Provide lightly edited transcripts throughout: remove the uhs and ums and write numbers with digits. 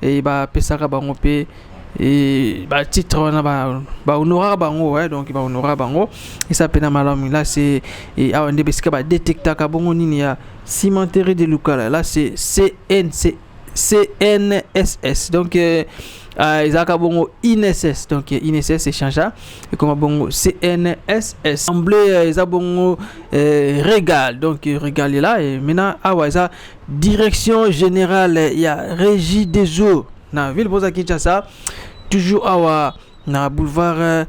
et pesaka bango pe et titre wana honora bango, ouais, donc honora bango et ça pena malamu. Là c'est et awande besika détecta ka bongo nini ya cimenterie de Lukala. Là c'est CNSS, donc Isaka bongo INSS, donc INSS c'est changea et comme bongo CNSS assemblée Isa bongo régal, donc régal est là et maintenant ça direction générale il y a régie des eaux na ville boza Kinshasa, toujours na boulevard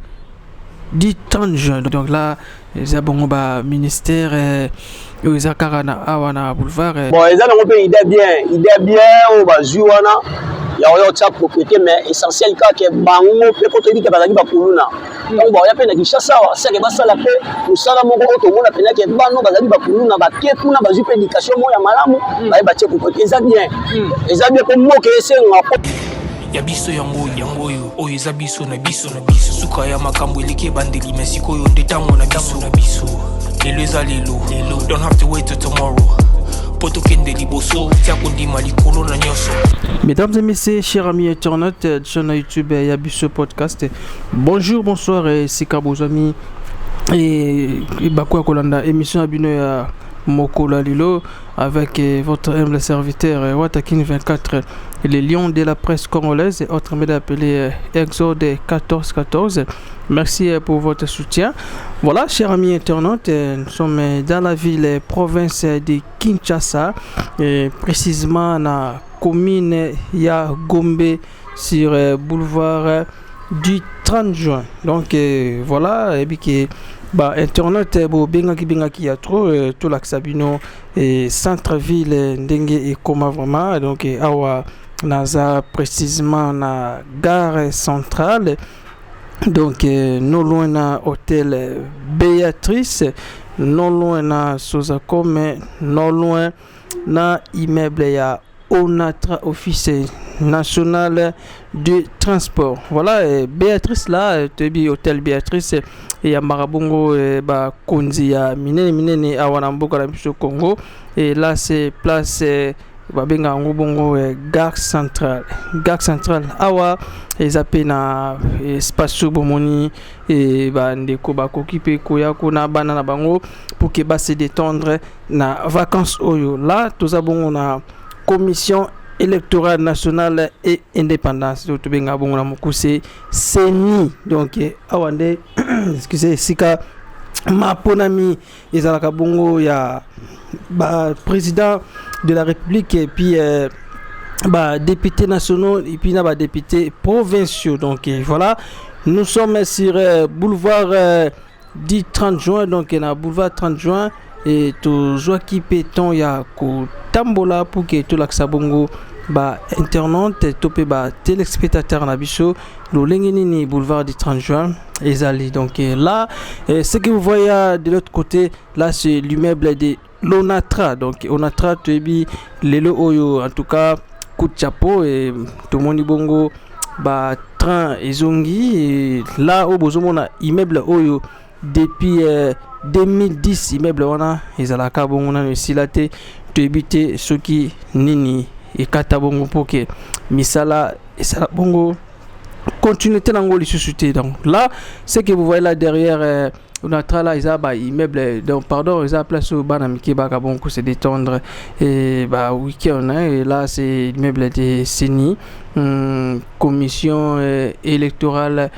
du 30 juin. Donc là Isa bongo ministère Isa karana na boulevard bon Isa na pe idée bien au bazuana ya oyo propriété mais essentiel ka ke bango pe ko to di ke bazali ba kuluna donc ya pe na Kinshasa ça ke basala pe musala moko to mona pe na ke bano bazali ba kuluna ba ke kuna bazu pe éducation mo ya malamu ba tie ko eza bien ko mo ke ese ngapo ya biso yango oyo eza biso na biso suka ya makambo elike bandeli mesiko yo ndetango na biso lelo eza lelo don't have to wait till tomorrow. Mesdames et messieurs, chers amis internautes sur YouTube et Yabiso Podcast, bonjour, bonsoir et c'est vos amis et Bakwa Kolanda, émission Abino ya Mokola Lilo avec votre humble serviteur Watakin 24, les lions de la presse congolaise et autres médias appelés Exode 1414. Merci pour votre soutien. Voilà, chers amis internautes, nous sommes dans la ville province de Kinshasa, et précisément dans la commune ya Gombe sur boulevard du 30 juin. Donc voilà, et puis internet bengaki ya trop tout l'axabino et centre-ville ndenge et comment vraiment donc awa naza précisément na gare centrale, donc non loin na hôtel Béatrice, non loin na Sozacom, non loin na immeuble ya Onatra, office national de transport. Voilà, Béatrice là, hôtel Béatrice et ya Marabongo konzi ya minene awanamboka na biso Congo, et là c'est place babenga ngobongo gare centrale awa ezape na espace bomoni et ndeko bakokipe koya kuna bana na bango pour que se détendre na vacances oyo. Là toza bongo na commission électorale nationale et indépendance to benga bongo na mokuse CENI, donc awande excusez sika maponami ezalaka bongo ya président de la République et puis députés nationaux et puis députés provinciaux. Donc voilà, nous sommes sur boulevard du 30 juin, donc na boulevard 30 juin et tout qui péton ya ko tambola pour que tout l'axabongo internaute topé téléspectateur na biso l'olengeni boulevard du 30 juin ezali. Donc là ce que vous voyez de l'autre côté là c'est l'immeuble de l'Onatra. Donc Onatra tebi lelo oyo en tout cas coup de chapeau et tout le monde bongo train ezongi et là au bozomona immeuble oyo depuis 2010 immeuble wana ezalaka bongo na silate tebite soki nini et kata bongo poke misala et ça bongo continuité nango li suscité. Donc là ce que vous voyez là derrière Onatra là ils immeuble, donc pardon ils a place au banamiki baka bongo se détendre et week-end et là c'est immeuble de CENI, commission électorale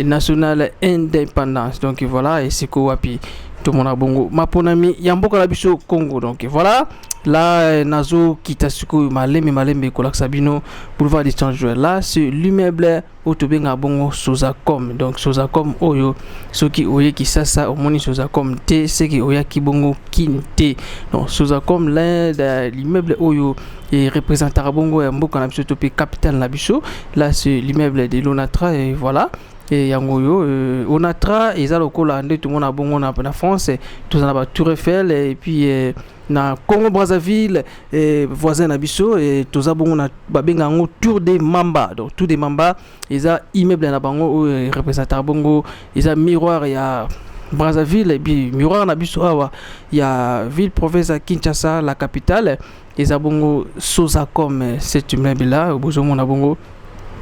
nationale indépendance. Donc voilà, et c'est quoi puis tout le monde a bongo maponami yamboka la biso Congo. Donc voilà, là nazo kitasuko malembe kolaksabino boulevard du 30 juin. Là c'est l'immeuble otobenga bongo Sozacom. Donc Sozacom oyo soki oye kisasa omoni Sozacom te seki oya kibongo kinte. Donc Sozacom là l'immeuble oyo et représentera bongo yamboka na biso topé capitale na biso. Là c'est l'immeuble de l'Onatra et voilà. Et yangoyo Onatra eza lokola nde tout le monde a bongo na France, tout ça na Tour Eiffel et puis na Congo Brazzaville et voisin na biso et tout ça bongo na babenga ngo Tour des Mamba. Donc Tour des Mamba eza immeuble na bango représenter bongo eza miroir ya Brazzaville et puis miroir na biso awa ya ville province à Kinshasa la capitale ezabongo Sozacom cet immeuble là bozomona bongo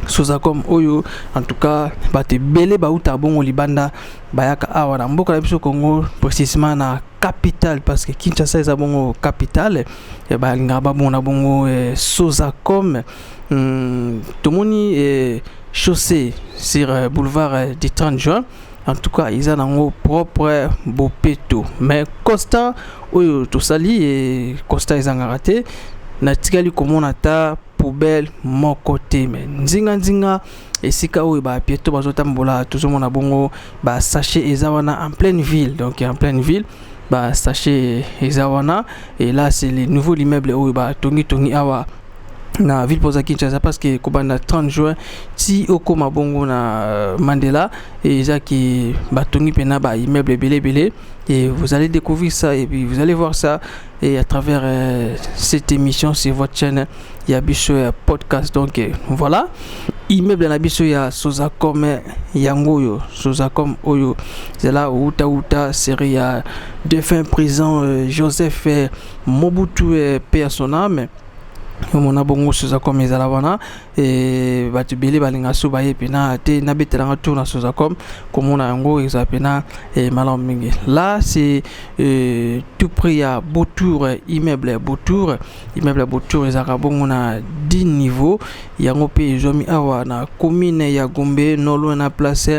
Sozacom oyo en tout cas bate belé bauta bongo libanda bayaka awa na mboka na biso Congo précisément na capitale parce que Kinshasa ezabongo capitale et balinga babona bongo Sozacom tomoni chaussée sur boulevard du 30 juin. En tout cas, ils ont un propre bopeto. Mais Costa, oyo to sali et Costa ils ont raté. Natikali comme on ata poubelle mon côté mais nzinga et sika oyo ba pieto bazotambola toujours mon abongo ba sachet ezawana en pleine ville. Donc en pleine ville ba sachet ezawana et là c'est les nouveaux immeubles oyo ba tongi awa na ville poza Kinshasa parce que kobanda 30 juin ti okoma bongo na Mandela et zaki batongi pena ba immeuble belé et vous allez découvrir ça et puis vous allez voir ça et à travers cette émission sur votre chaîne Yabiso podcast. Donc voilà immeuble na biso ya Sozacom yangoyo Sozacom oyo c'est là uta série ya défunt président Joseph Mobutu paix à son âme. Mon abongo Sozacom ezala wana et batu belé balinga so baye pena te na betelanga tour na Sozacom comme on a yango ezapena et malam mingi là c'est tout près à Beautour immeuble Beautour ezaka bongo na 10 niveaux yango pe zomi awa na commune ya Gombe no loin na place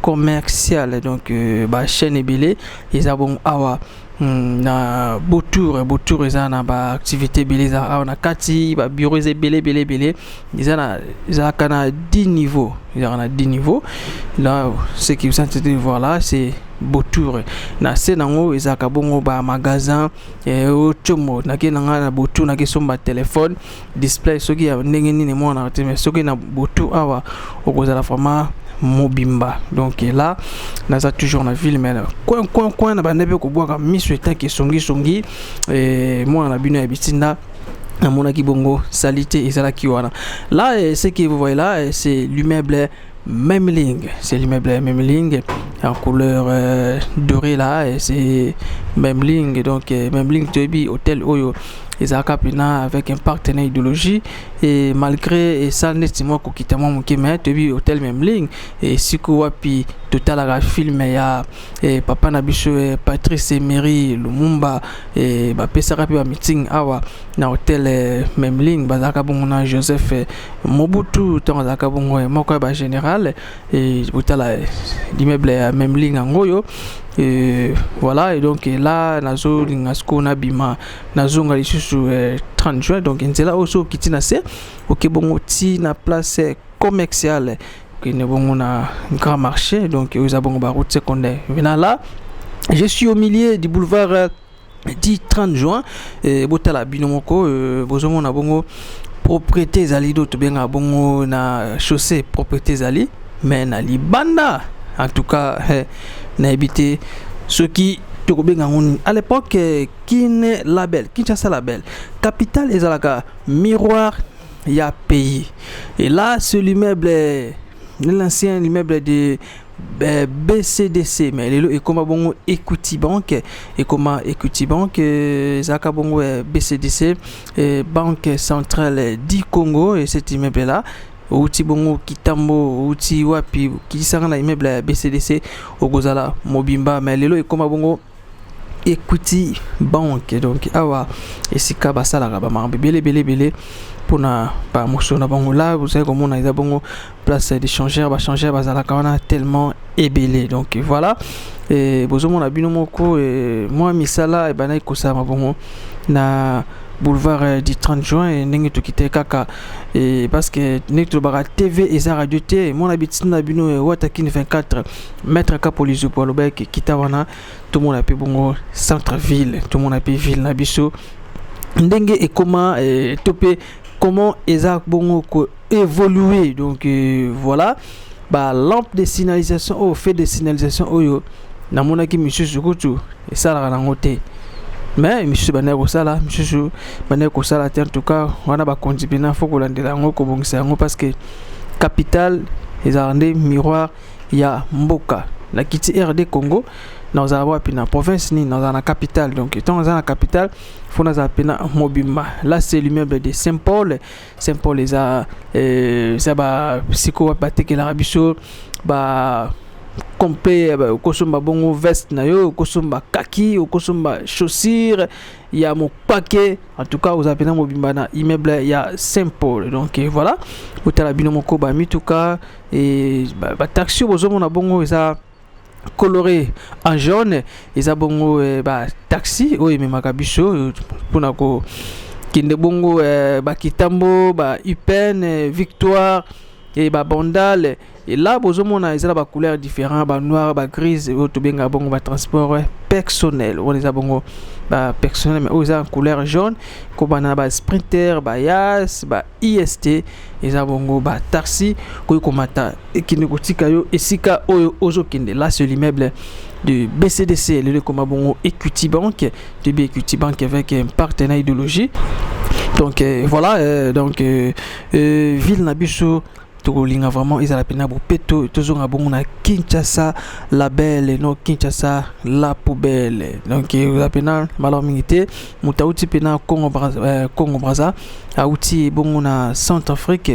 commerciale donc ba chaîne belé ezabon awa na Beautour ezana ba activité belé za na kati ba bureau belé ezana kana 10 niveaux ezana 10 niveaux là ce qui vous entendez voir là c'est Beautour na senango ezaka bongo ba magasin o chomo na kenanga na Beautour na kesomba téléphone display soki ya ndenge nini mona te mais soki na Beautour awa okozala vraiment mobimba donc là naza toujours na ville mais coin na bandebe ko boaka miso etaki songi et moi na bino ya bitinda na mona ki bongo salité ezala ki wana là ce que vous voyez là c'est l'immeuble Memling, c'est l'immeuble Memling en couleur dorée là et c'est Memling donc Memling Tobi hôtel Oyo ezaka pina avec un partenaire idéologie et malgré ça nettement ko kitamo mukime Tobi hôtel Memling et siku wapi total la film ya papa na biso Patrice Emery Lumumba et ba pesa rapi ba meeting awa na hôtel Memling bazaka bongo na Joseph Mobutu tant bazaka bongo moko ba général et botala l'immeuble Memling ngoyo et voilà et donc là nazo lingasko na bima nazo ngali susu 30 juin donc nzela oso kitina se OK bongo ti na place commerciale qui ne bon na grand marché donc vous avez bongo ba route secondaire venant là je suis au milieu du boulevard du 30 juin et botala binomoko bozomo na bongo propriété zali d'autres bien bongo na chaussée propriété zali mais na libanda en tout cas na habité ce qui à l'époque Kin label Kinshasa label capitale ezalaka miroir ya pays et là c'est l'immeuble l'ancien immeuble de BCDC mais lelo et comme bongo Equity Bank et comme Equity Bank zaka bongo BCDC Banque Centrale du Congo et cet immeuble là outi bongo kitambo outi wapi kisanga na immeuble BCDC okozala mobimba mais lelo et comme bongo Equity Bank donc awa esika basala ba marbe belé pour na pas motion na bongo là vous savez comment on a bongo place d'échangeur ba changer bazala kana tellement ébélé donc voilà et bozomo na bino moko et moi misala e bana ikosa bongo na boulevard du 30 juin et ndenge tokite kaka et parce que nekto bara TV et radio T mon habitude na bino Watakine 24 maître Kapolizo pour lobek kitawana tout monde appelle bongo centre ville tout monde appelle ville na biso ndenge et comment topé comment eza bongo ko évoluer donc voilà ba lampe de signalisation au fait de signalisation oyo na monaki monsieur Sukutu et ça la ngote mais monsieur baneko sala monsieur baneko sala en tout cas wana ba condibina faut ko landela ngo ko bongisa ngo parce que capitale ezarande miroir ya mboka na kiti RD Congo dans la province ni dans la capitale. Donc étant dans la capitale faut na pena mobimba. Là c'est l'immeuble de Saint-Paul. Saint-Paul les a ça ba siko ba teke la biso ba complet kosomba bongo veste na yo kosomba kaki kosomba chaussures il y a mon paquet en tout cas vous appelez mobimba na immeuble il y a Saint-Paul. Donc voilà otala bino moko ba mituka et ba taxi bozomo na bongo ça coloré en jaune eza bongo taxi oyo ememaka biso mpona kende bongo bakitambo UPN Victoire et Bandal et là bozomona eza ba couleur différent ba noir ba grise oyo tobenga bongo ba transport personnel on eza bongo ba personnel mais oyo eza couleur jaune kobana ba Sprinter ba Yas ba IST eza bongo ba taxi koyo komata ekinde kotika yo esika oyo ozokende. Là c'est l'immeuble de BCDC le comme bongo Equity Bank de Equity Bank avec un partenaire idéologie. Donc voilà donc ville na biso tolinga vraiment ils a la pena pour peto toujours à bon na Kinshasa la belle non Kinshasa la poubelle. Donc la pena malheureusement mutauti pena Congo Brazza auti bon na Centrafrique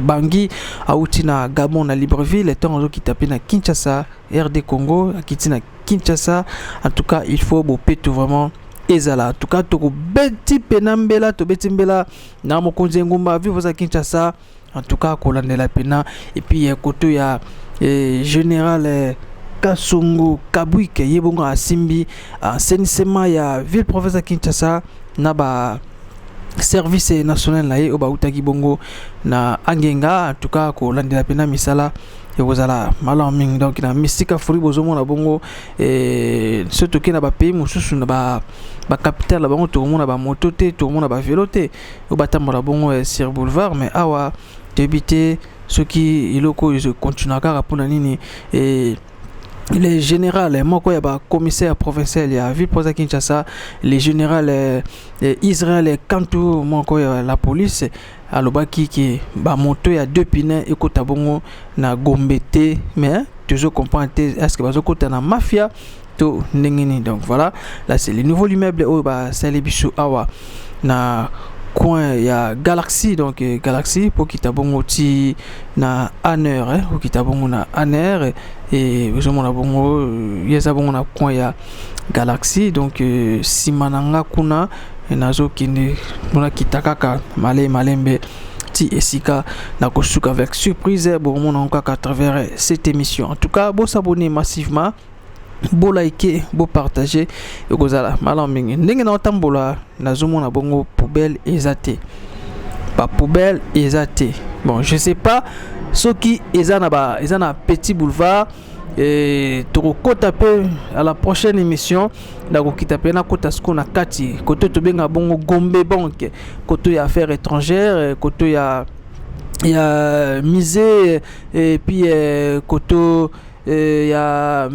Bangui auti na Gabon na Libreville tant qui tapé na Kinshasa RD Congo akiti na Kinshasa. En tout cas il faut beau peto vraiment ezala en tout cas to beti penambela to beti mbela na mokonzi ngumba vivre za Kinshasa. En tout cas kolandela pena et puis koto ya général Kasongo Kabwike yebonga asimbi assainissement ya ville province Kinshasa na ba service national na ye oba utaki bongo na Angenga. En tout cas kolandela pena misala ekozala malaming. Donc na misika furi bozomo na bongo surtout ke na ba pays mususu na ba capitale la bango to mona ba moto te to mona ba vélo te obatambola bongo sur boulevard mais awa débité ce qui iloko je continue à répondre nini et les général moko ya ba commissaire provincial ya ville province Kinshasa les général Israël Kantou moko ya la police alobaki ki ba moto ya deux pneus ekota bongo na Gombete mais toujours comprendre est-ce que bazokota na mafia to ndengeni. Donc voilà là c'est le nouveau immeuble au ba Salebiso awa na coin ya Galaxy. Donc Galaxy pour kita bongo ti na Aner pour kita bongo na Aner et bezomona bongo yesa bongo na coin ya Galaxy. Donc simananga kuna nazo kinde mona kitakaka malembe ti esika na kosuka avec surprise bon mon encore à travers cette émission. En tout cas bon s'abonner massivement bo liker bo partager et kozala malaming ndenge na tambola nazomona bongo poubelle ezate ba poubelle ezate. Bon je sais pas ce qui ezana petit boulevard et tokota pe à la prochaine émission nakokita pe na kota sko na kati koto tobenga bongo Gombe Bank koto ya affaires étrangères koto ya musée et puis koto ya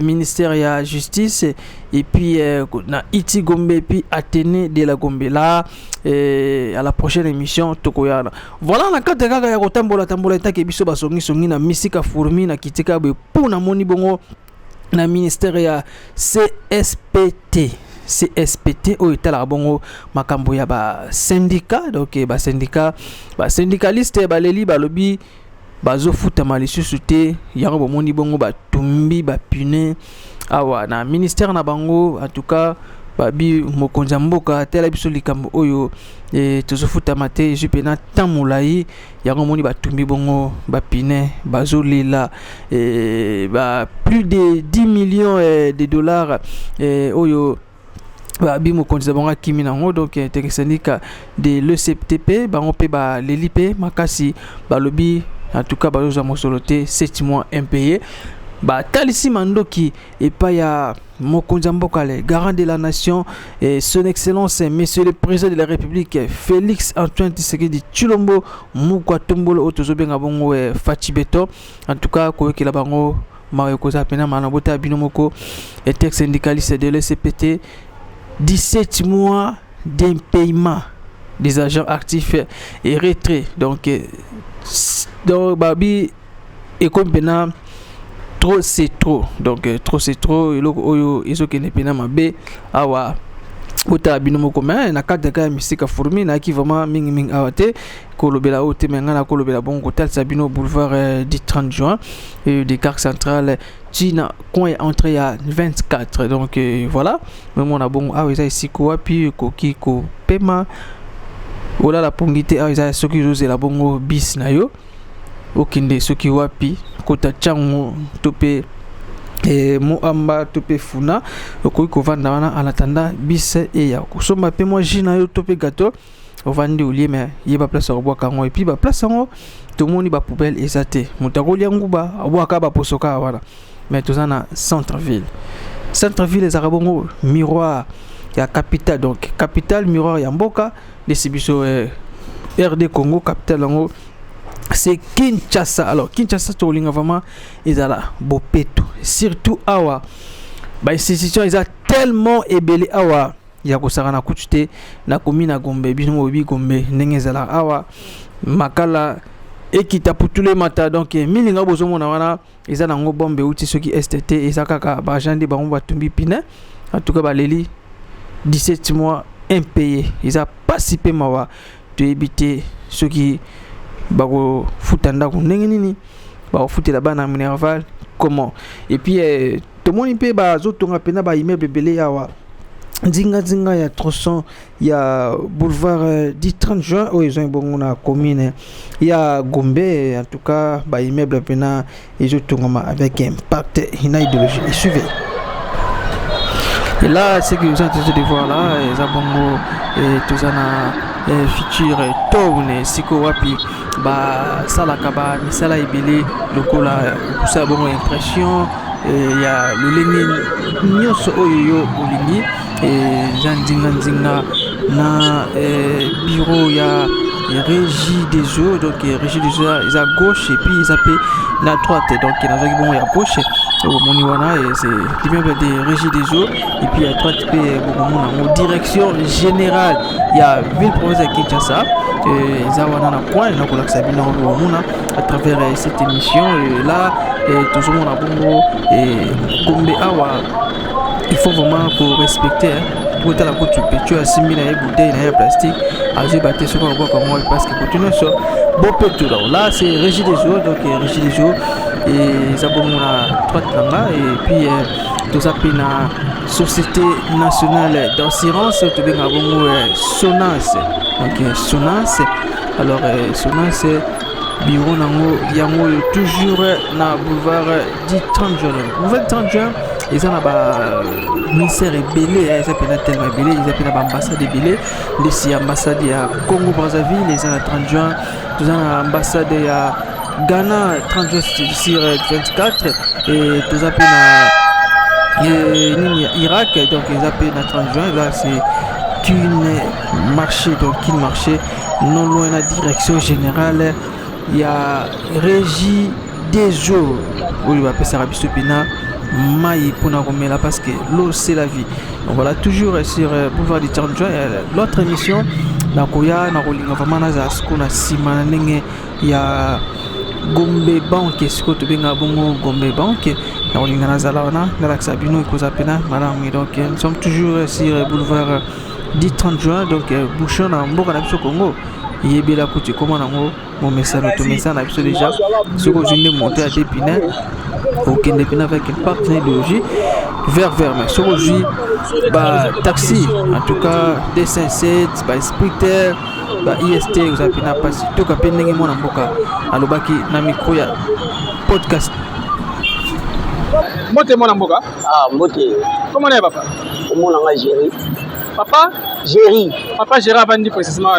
ministère ya justice et puis na iti Gombe et puis Athénée de la Gombe là à la prochaine émission tokoyana. Voilà na kata kaka ya kotambola take biso basongi na misika fourmi na kitika be pona moni bongo na ministère ya CSPT o itala bongo makambo ya ba syndicat. Donc ba syndicaliste ba leli ba lobby bazofuta malisusu te yango bomoni bongo batumbi bapune awa na ministère na bango. En tout cas babi mokonza mboka tela biso likambo oyo tozofuta mate jupena tamulai yango moni batumbi bongo bapine bazolela plus de 10 millions de dollars oyo babi mokonza bonga kimi nango. Donc syndicat de l'ECTP bango pe ba lelipe makasi balobi. En tout cas bazoza mosolote 7 mois impayés talisi mandoki et pas ya mokonza mboka le garant de la nation et son excellence monsieur le président de la République Félix Antoine Tshisekedi Tshilombo mukwa tombolo otozobenga bongo Fachi Beto. En tout cas koyekela bango mawe koza pena manabota binomoko et texte syndicaliste de l'ECPT 17 mois d'impayement des agents actifs et retraits. Donc babi et comme pena trop c'est trop. Donc trop c'est trop eloko oyo ezokende pena mabe awa ota binomo commun na kata ka misika fourmi na ki vraiment mingi awate kolobela ote mengana kolobela bon kotal sabino boulevard du 30 juin des quartiers centrales China coin entrée à 24 donc voilà mais mon bon ah eza isiko wapi koki ko pema ola la pongité ah eza soki jose la bongo bis na yo okinde soki wapi kota chango topé mo amba topé funa okoki kovanda wana en attendant bis et ya kosomba pe moi jina yo topé gâteau ovandi olie mais yeba place robwa kango et puis ba place ngo to moni ba poubelle ezate mutakoli nguba abwaka ba posoka wana mais tout ça na centre-ville les arabongo miroir ya capitale donc capitale miroir ya mboka de sibiso RD Congo capitale ngo c'est Kinshasa. Alors Kinshasa to linga vraiment ezala bopeto surtout awa ba institution eza tellement ébélé awa ya kosaka na kutute na komina Gombe bino bi Gombe ndenge ezala awa makala ekita putule mata donc milinga bozomona wana eza nango bombe uti soki STT eza kaka ba jandi ba ngomba tumbi pine en tout cas ba leli 17 mois impayé eza pas si pe mawa to éviter soki bako futanda ko ndenge nini ba futela bana minerval comment et puis to moni pe ba zotonga pena ba immeuble belé yawa Zinga ya 300 ya boulevard du 30 juin où ils ont bon na commune ya Gombe en tout cas ba immeuble pena ils ont avec impact une idéologie et suivez. Et là c'est que vous êtes en train de voir là les abongo et tout ça na futur tourne siko wapi ba sala kaba misala ibele lokola ça bon impression il y a le Lénine nyonso oyo olingi et Zinga na bureau il y a régie des eaux donc régie des eaux ils à gauche et puis ils appellent la droite donc il y a bon à gauche moniwana et c'est l'immeuble des régies des eaux et puis à droite en direction générale il y a ville province de Kinshasa et zawana na point na ko laksa bina à travers cette émission et là tout le monde a bongo et Gombe awa il faut vraiment pour respecter pour la côte tu as 6000 bouteilles en plastique à je battre sur quoi comme moi parce que continue ça bon peu tout là c'est régie des eaux donc régie des eaux et ça bon la droite là et puis tout ça pina société nationale d'assurance tout bien bon Sonas donc Sonas alors Sonas bureau nango yango toujours na boulevard du 30 juin boulevard 30 juin ils ont ba ministère belé ils appellent tellement belé ils appellent ambassade belé les ambassade ya Congo Brazzaville les ont 30 juin tous en ambassade ya Ghana 30 juin sur 24 et tous appellent Irak donc ils appellent na 30 juin là c'est qu'une marché donc qu'une marché non loin la direction générale il y a régie des eaux où il va passer à Bissopina maï pour nous là parce que l'eau c'est la vie donc voilà toujours sur boulevard du 30 juin l'autre émission na koya na rolinga vraiment na za skona sima ndenge ya Gombe banque siko to benga bongo Gombe banque na rolinga na zala wana na la sabino ko zapena madame donc nous sommes toujours sur boulevard du 30 juin donc bouchon na mboka na biso Congo yebela kuti comment nango mon message to message na biso déjà ce que je n'ai monté à Dépinay aucun Dépinay avec un partenaire idéologie vers mais ce que je bah taxi en tout cas D57 bah Sprinter bah IST vous avez pas passé tout cas pendenge mon mboka alobaki na micro ya podcast Moté mon mboka ah moté comment est papa comment on a géré papa géré avant de précisément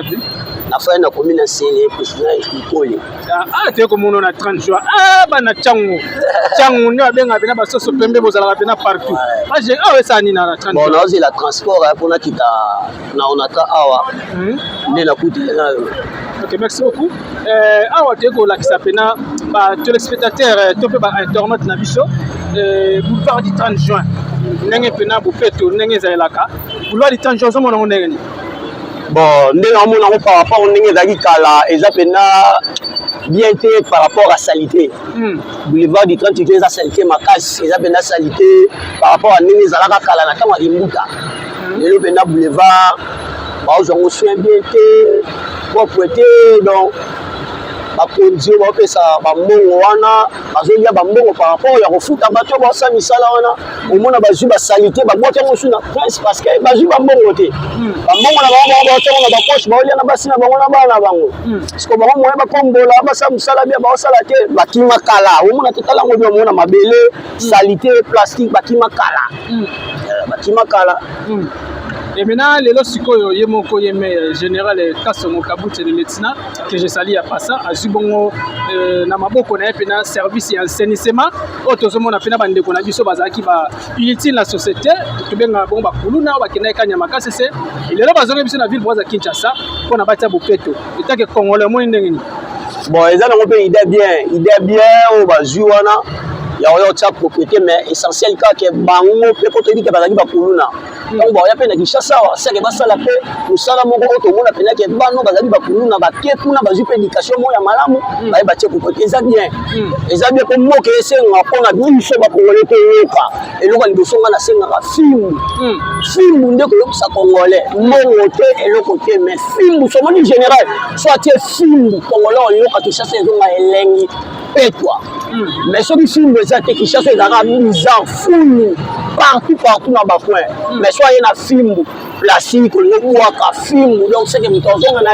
la fin na commune c'est président Ikoli ah tu comme on a 30 jours ah bana changu ndio benga bena basoso pembe bozala bena partout ah j'ai ah ça ni na 30 bon on la transport pour na kita na onaka awa ne la kuti na OK merci beaucoup awa te ko la qui s'appelle ba téléspectateur to pe ba internaute na biso boulevard du 30 juin ndenge pena bopeto ndenge zaelaka boulevard du 30 juin zo mona ndenge bon ndenge amona ko par rapport ndenge ezaki kala eza pena bien par rapport à salité. Boulevard du 30 juillet, ça salité ma casse, ça bien la salité par rapport à Néné Zalaka Kalana Kama Imbuka. Et le boulevard, on soin bien propreté, donc bakonzi bapesa bambongo wana bazolia bambongo par rapport ya kofuta bato basa misala wana omona bazwi basalite babwaki yango su na prince parce que bazwi bambongo te bambongo na bango baotango na bapoche baolia na basi na bango na bana bango siko bango moya bakombola basa misala bia baosala te bakima kala omona totala yango bia omona mabele salite plastique bakima kala Et maintenant, les sikoyo yemoko yeme général Kasongo Kabute de médecin que je salue à passant à Zubongo na maboko na pena service et assainissement autosomo na pena bande kona biso bazaki ba utile la société to benga bomba kuluna ba kena kanya makase se il est là bazonga biso na ville boza Kinshasa pour na batia bopeto itake congolais mo ndengeni bon eza na ngope idée bien o bazui wana ya oyo tsa propriété mais essentiel ka ke bango pe ko to dike bazaki ba kuluna donc bon ya pena Kinshasa wa seke basala pe musala moko to mona pena ke bano bazali ba kuluna ba ke kuna bazui pe éducation mo ya malamu ba ba tie ko eza bien ko moke esenga pona biso ba congolais ko yoka eloko liboso nga na senga ka fimbu ndeko yokusa congolais mongo te eloko te mais fimbu so moni général soit tie fimbu congolais yoka Kinshasa ezonga elengi petwa mais ceux qui filment les attaques qui chassent les arabes mis en foule partout dans bas coin mais soit il y a un film plastique le bois film donc c'est que nous avons un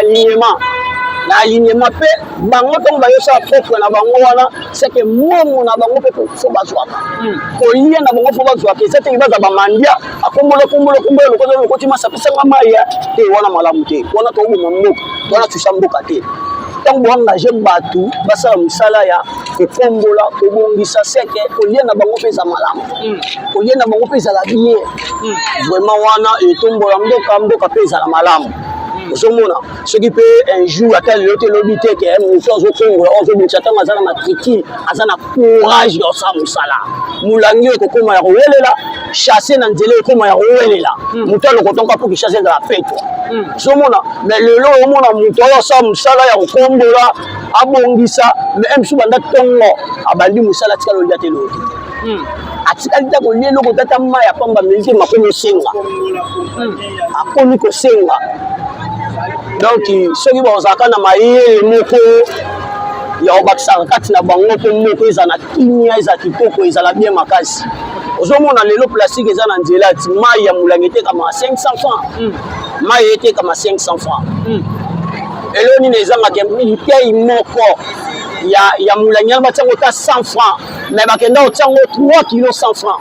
alignement pe bango to ba yo sa propre na bango wana c'est que momo na bango pe faut bazwa ko lié na bango faut bazwa ke c'est que baza ba mandia akombolo ko ko tima sa pesa maya te wana malamu te wana to mo moko wana tushambuka te donc bon engagé batu basala musala ya kokombola kobongisa seke kolia na bango pesa malamu kolia na bango pesa la bien vraiment wana etombola mboka pesa la malamu osomona soki pe un jour atel lote lobité que muso ozokongola ozobincha tanga azana matriki azana courage yo sa musala mulangi ekokoma ya kowelela chasser na nzela ekoma ya kowelela muto lokotonga pour ki chasser la fête osomona mais lelo omona muto yo sa musala ya kokombola abongisa mais msu banda tongo abandi musala tika lolia te lote atikali ta kolie loko tata ma ya pamba milite makono senga akoni ko senga donc soki bazaka na mayele moko ya obakisaka kati na bango mpe moko eza na kimia eza kitoko ezala bien makasi ozomona lelo plastique eza na nzela ati mai ya molangi etekama 500 francs mai etekama 500 francs elo nini ezangaka litei moko ya molangi yana batiango ta 100 francs mais bakenda otiango 3 kilo 100 francs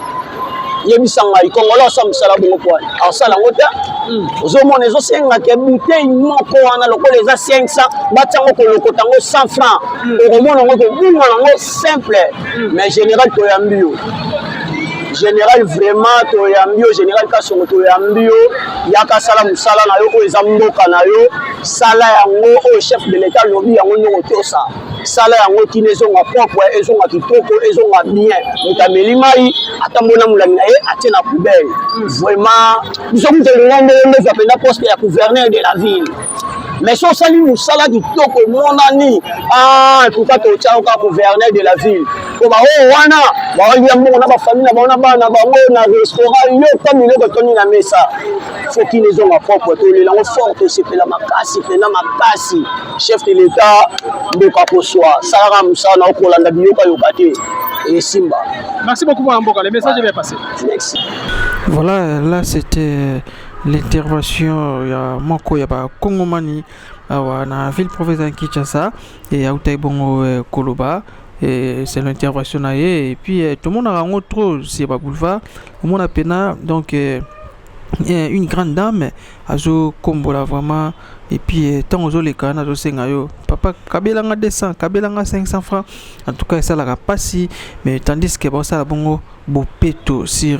yebisanga ikongola osa mosala bongo poani aosala yango te ozomona ezosengaka bouteille moko wana lokola eza 500 batiango kolokota yango 100 francs okomona yango kobunga yango simple mais général toyambi yo général vraiment toyambi yo général Kasongo toyambi yo yaka sala musala na yo oyo eza mboka na yo sala yango oyo chef de l'état lobi yango nyongo tosa sala yango tina ezonga propre ezonga kitoko ezonga bien mutameli mai atambona mulangi na ye atie na poubelle vraiment biso mutelingambo ndefa penda poste ya gouverneur de la ville mais so sali musala kitoko monani pourquoi totia ka gouverneur de la ville ko ba o wana ba olia mbongo na ba famille na ba bana bango na restaurant yo comme ile ko toni na mesa faut qu'il les ont propre to le lango forte c'est pela makasi chef de l'état mboka poswa sara musana okolanda biyoka yokate et simba. Merci beaucoup mon mboka, le message est bien passé. Merci. Voilà, là c'était l'intervention ya moko ya ba Kongomani na ville province Kinshasa et à Outaïbongo Koloba. Et c'est l'intervention et puis tout le monde a rencontré trop c'est pas boulevard tout le monde a pena donc une grande dame azo kombola vraiment et puis tant aux les canaux azo sengayo papa kabelanga 200 kabelanga 500 francs en tout cas ça la passi mais tandis que bon ça bongo bopeto sur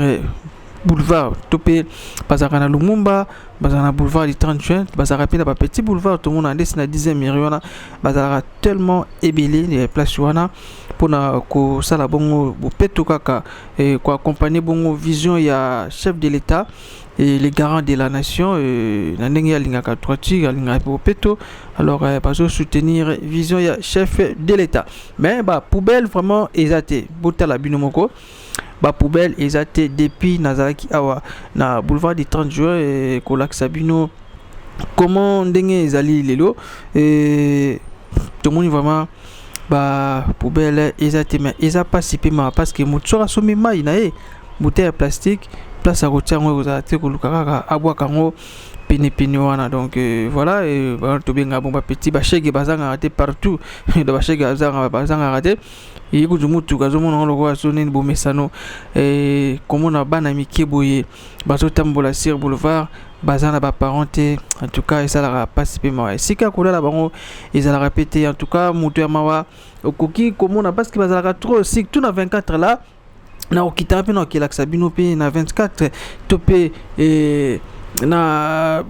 boulevard topé bazarana Lumumba bazarana boulevard du 30 juin bazarana pena petit boulevard tout le monde a descend à 10e miriona bazarana tellement ébélé les places wana pour na ko sala bongo bopeto kaka et quoi accompagner bongo vision ya chef de l'état les garants de la nation na ndenge ya lingaka troiti ya lingaka popeto alors bazo soutenir vision ya chef de l'état mais ba poubelle vraiment ezate botala binomoko ba poubelle ezate depuis nazalaki awa na boulevard du 30 juin kolakisa bino comment ndenge ezali lelo tout le monde vraiment ba poubelle ezate mais eza pas si pema parce que motsora somi mai na e bouteille plastique place à routier ngo ezate kolukaka abwa kango pene wana donc voilà et to benga bon ba petit ba chèque bazanga raté partout de ba chèque bazanga raté et ko mutu kazo mona lokwa sonene bo mesano comment na bana miki boye bazo tambola sur boulevard bazana ba parenté en tout cas ça la participer moi sika kola la bango ils la répéter en tout cas mutu mawa okoki comment na parce que bazala trop si tout na 24 là na okita pe na okilaksa bino pe na 24 topé na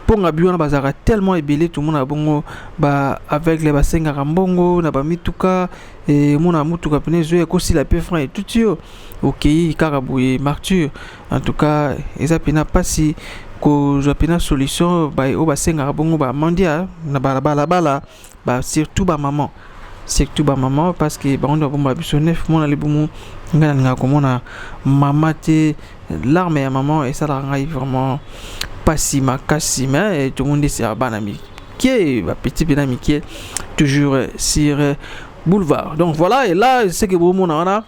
ponga biona bazara tellement ébélé tout le monde a bongo ba avec les basenga rambongo na ba mituka mona mutuka penezo ko si la pe franc et tout yo OK karabuye martyr en tout cas eza pena pas si ko jo pena solution ba o basenga bongo ba mondia na bala ba surtout ba maman parce que ba on doit bomba biso 9 mois les boumou ngana komona mama te l'arme à maman et ça la rend vraiment pas si makasi mais tout le monde c'est banami qui est petit banami qui est toujours sur boulevard donc voilà et là c'est que bon on a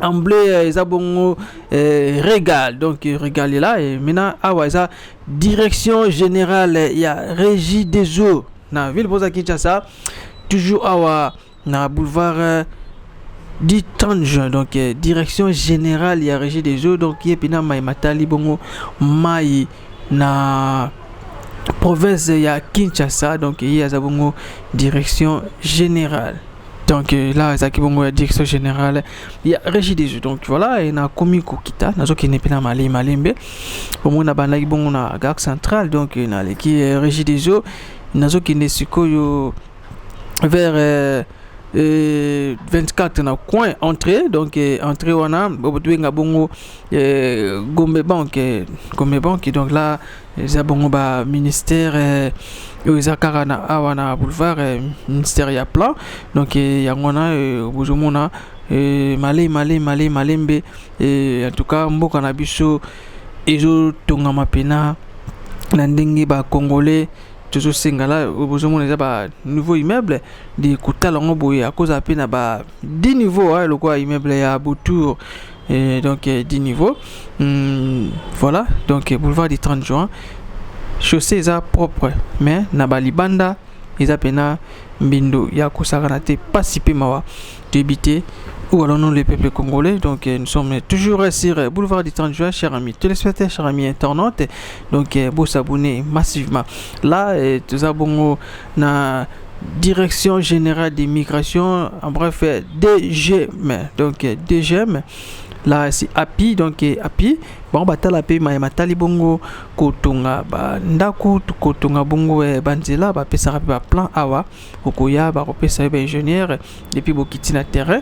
emblé zabongo régal donc régal est là et maintenant awaza direction générale il y a régie des eaux na ville Boza Kinshasa toujours awa na boulevard du 30 juin donc direction générale il y a régie des eaux donc y pina mai matali bongo mai na province ya Kinshasa donc il y a zabongo direction générale donc là zaki bongo ya direction générale il y a régie des eaux donc voilà et na komiko kita nazo kene pina malembe au na bana bongo na gare centrale donc na leki régie des eaux nazo kene sikoyo vers 24 na coin entrée donc entrée wana bobenga bongo Gombe banque donc là za bongo ba ministère ezakara na awana boulevard ministère ya plan donc yangona bozomona malembe en tout cas mboka na biso ezo tonga mapena na ndenge ba congolais toujours singala bozomona eza ba nouveau immeuble de kutala ngo boye à cause apena na ba 10 niveaux le quoi immeuble ya Boutour donc 10 niveaux voilà donc boulevard du 30 juin chaussée eza propre mais na ba libanda eza pena mbindo ya kosaka na te pas si pe mawa débité ou alors non le peuple congolais donc nous sommes toujours sur boulevard du 30 juin chers amis téléspectateurs chers amis internautes donc vous s'abonner massivement là tout ça bongo na direction générale des migrations en bref DGM donc DGM là c'est API donc API bon batala pe matali bongo kotonga ba ndako kotonga bongo banzela ba pesa ba plan awa okoya ba pesa ba ingénieur depuis bokiti na terrain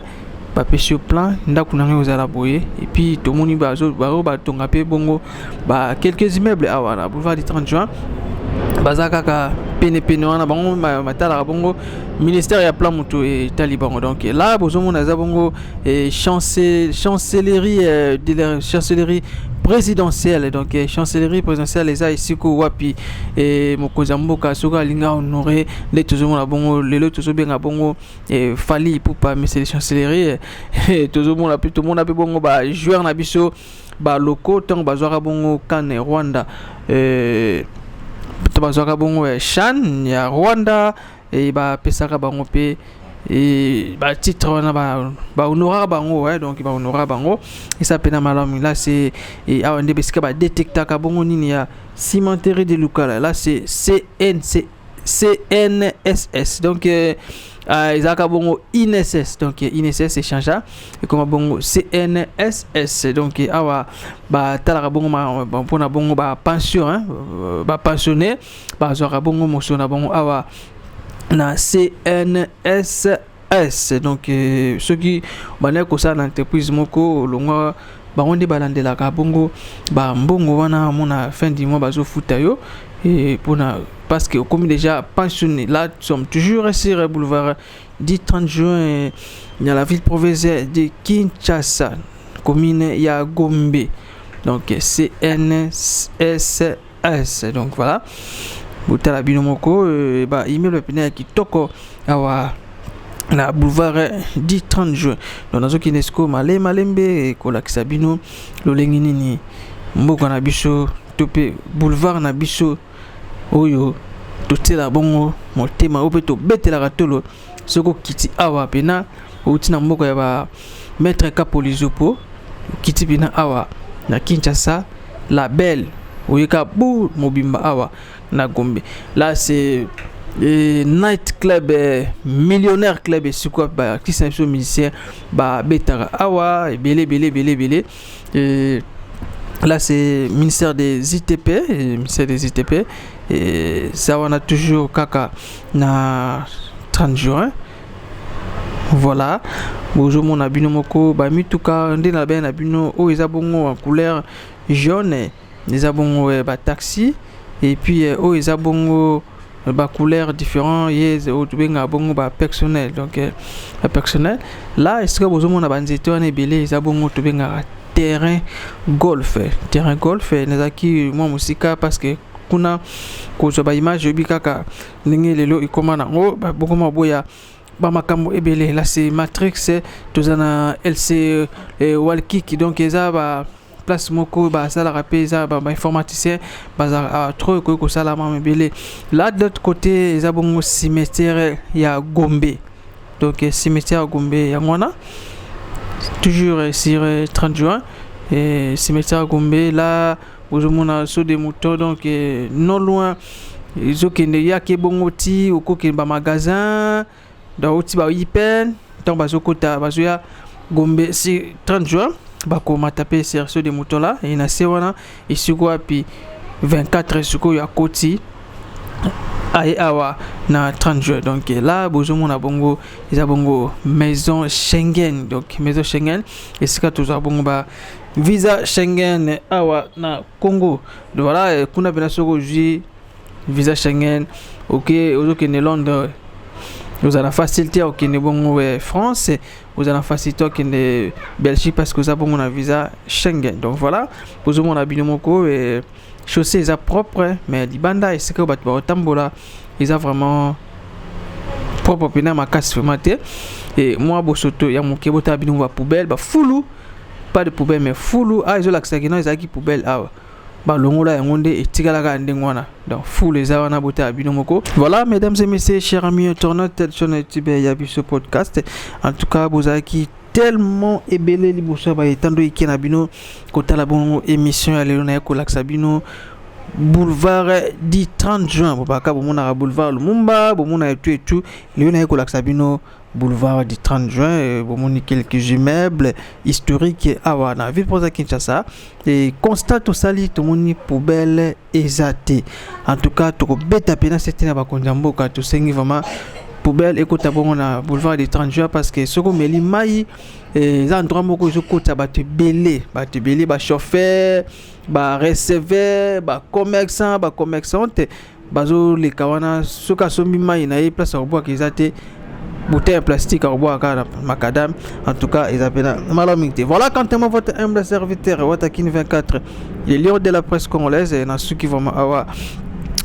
ba pêcher plan ndako na ngozala boye et puis to moni bazo ba tonga pe bongo ba quelques immeubles awa na boulevard du 30 juin bazaka pene wana bango matala bongo ministère ya plan mutu et taliban donc là bozomona za bongo chancellerie de la chancellerie présidentielle donc chancellerie présidentielle les a ici ko wapi mokozamboka soka linga honoré les tozomona bongo lelo tozobenga bongo fali pupa mais c'est les chancellerie tozomona tout le monde a bongo ba joueur na biso ba loko tant bazwaka bongo kan Rwanda bazwaka bongo Chan ya Rwanda et ba pesaka bango pe et ba titre wana ba honora bango donc ba honora bango et ça pena malamu là c'est et awande besika ba détecta ka bongo nini ya cimenterie de Lukala là c'est CNSS donc Isaka bongo INSS donc INSS échangea et comme bongo CNSS donc awa ba talaka bongo pona bongo ba pension ba pensionné ba zora bongo mosona bongo awa na CNSS donc ceux qui bana ko ça l'entreprise moko longa bango nde balandelaka bongo mbongo wana mona fin du mois bazofuta yo et parce que comme déjà pensionné là nous sommes toujours sur boulevard du 30 juin dans la ville provinciale de Kinshasa, commune ya Gombe, donc CNSS. Donc voilà, butala binomoko email pena kitoko awa na boulevard du 30 juin. Donc nazo kinesco malembe kolakisa bino lolengi nini mboka na biso tope boulevard na biso oyo totela bongo motema ope to betela katolo soko kiti awa pena utina mboka ya ba maître Kapolizopo kiti pena awa na Kinshasa la belle oyeka bu mobimba awa na Gombe. Là c'est night club millionnaire club c'est quoi qui c'est un musicien betara awa belé et là c'est ministère des ITP et ça on a toujours kaka na 30 juin. Voilà, bonjour mon abino moko mituka nde na ben abino o ezabongo en couleur jaune, ezabongo taxi et puis o ezabongo couleur différent yes o tubenga bongo personnel. Donc personnel là est-ce que bonjour mon abanzito ane belé ezabongo tubenga terrain golf nezaki moi musika parce que kuna ko zo image bikaka ndenge lelo ikomana ngo bokoma boya makambo ebele. Là c'est Matrix tozana LC Walkick, donc eza place moko sala rapé za informaticien trop ko sala mabele. Là de l'autre côté eza bongo cimetière ya Gombe, donc cimetière Gombe ya ngona toujours sur 30 juin et cimetière Gombe. Là ozomona so des moutons, donc non loin ezokende ya ke bongo ti okoke magasin da oti ipen donc bazokota bazoya Gombe si 30 juin bakoma taper sur des moutons là et na sewana et siko puis 24 siko ya koti aye awa na 30 juin. Donc là bozomona bongo eza bongo maison Schengen, donc maison Schengen et sika toza bongo visa Schengen awa na Congo. Donc voilà kuna bena soko visa Schengen OK ozokene Londres vous avez la facilité au Bongo France, vous avez la facilité au Belgique parce que vous avez un visa Schengen. Donc voilà, vous avez un abinomoko et chaussée est propre, mais les bandes et ce que vous avez tambola, ils ont vraiment propre pena ma casse fermée. Et moi bosoto ya mon kebota abinoma poubelle, foulou, pas de poubelle mais foulou. Ah ils ont l'accès que non ils ont qui poubelle longola ngonde etikala ndengwana donc fou les awana boté abinomoko. Voilà mesdames et messieurs, chers amis internautes sur YouTube ya biso podcast. En tout cas bozaki tellement ebele liboso ba etando ikena bino kotala bongo émission ya lelo na ko laksabino boulevard du 30 juin bobaka bomona boulevard Lumumba bomona et tout lelo na ko laksabino boulevard du 30 juin bomoni quelques immeubles historiques awa na ville province Kinshasa et constate osali tomoni poubelle ezate. En tout cas to beta pena c'était na bakonjambo ka to sengi vraiment poubelle ekota bongo na boulevard du 30 juin parce que soko meli mai za endroit moko ezokota bato belé ba chauffeur ba receveur ba commerçante bazo le kawana soka sombi mai na place au bois ezate bouteille plastique au bois à macadam. En tout cas ils appellent malamité. Voilà quand même votre humble serviteur Watakin 24 les lions de la presse congolaise et na ceux qui vont avoir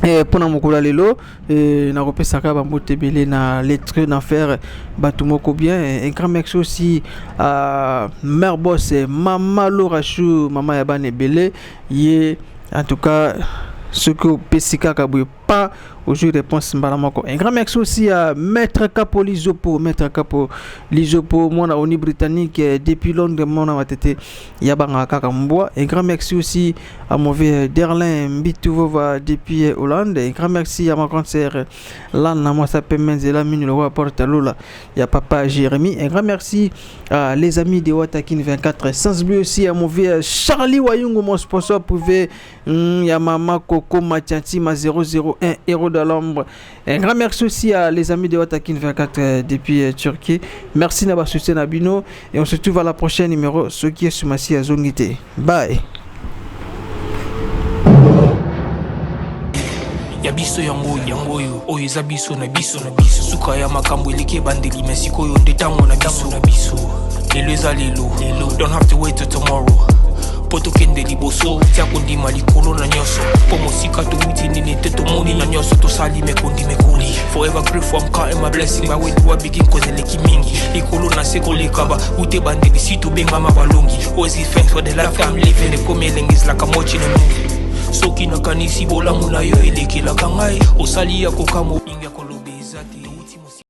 et pour namokola lelo na repesaka bambote belé na lettre d'affaires batumoko bien. Un grand merci aussi à mère boss Mama Lorachou Mama Yabane belé yé. En tout cas ce que Pessika Kabouye pas aujourd'hui réponse mbalamako. Un grand merci aussi à Maître Kapolizopo moi na ONU britannique depuis Londres mon na tete yabanga kaka mboa. Un grand merci aussi à mauvais Derlin Mbituvova depuis Hollande. Un grand merci à ma grande sœur Lana moi ça peut menzela minu le roi porte lola ya papa Jérémy. Un grand merci à les amis de Watakin 24 sans oublier aussi à mauvais Charlie Wayungu mon sponsor privé ya mama Coco Matianti ma 00 un héros de l'ombre. Un grand merci aussi à les amis de Watakin 24 depuis Turquie. Merci d'avoir soutenu Nabino et on se retrouve à la prochaine numéro ce qui est sur Massi à Zongité. Bye. Ya biso yango oyo eza biso na biso suka ya makambo eleki ebandeli me sikoyo nde ntango na biso lelo eza lelo don't have to wait till tomorrow po tokende liboso tia kondima likolo na nyonso po mosika towuti nini te tomoni na nyonso tosali mekoli forever grateful I'm counting my blessing my way to a begin cause eleki mingi likolo na se kolekaba ute bandeli si tobengama balongi always give thanks for the life I'm living ekomi elengis like I'm watching a movie soki nakanisi bolamu na yo elekelaka ngai osali ya kokamo inga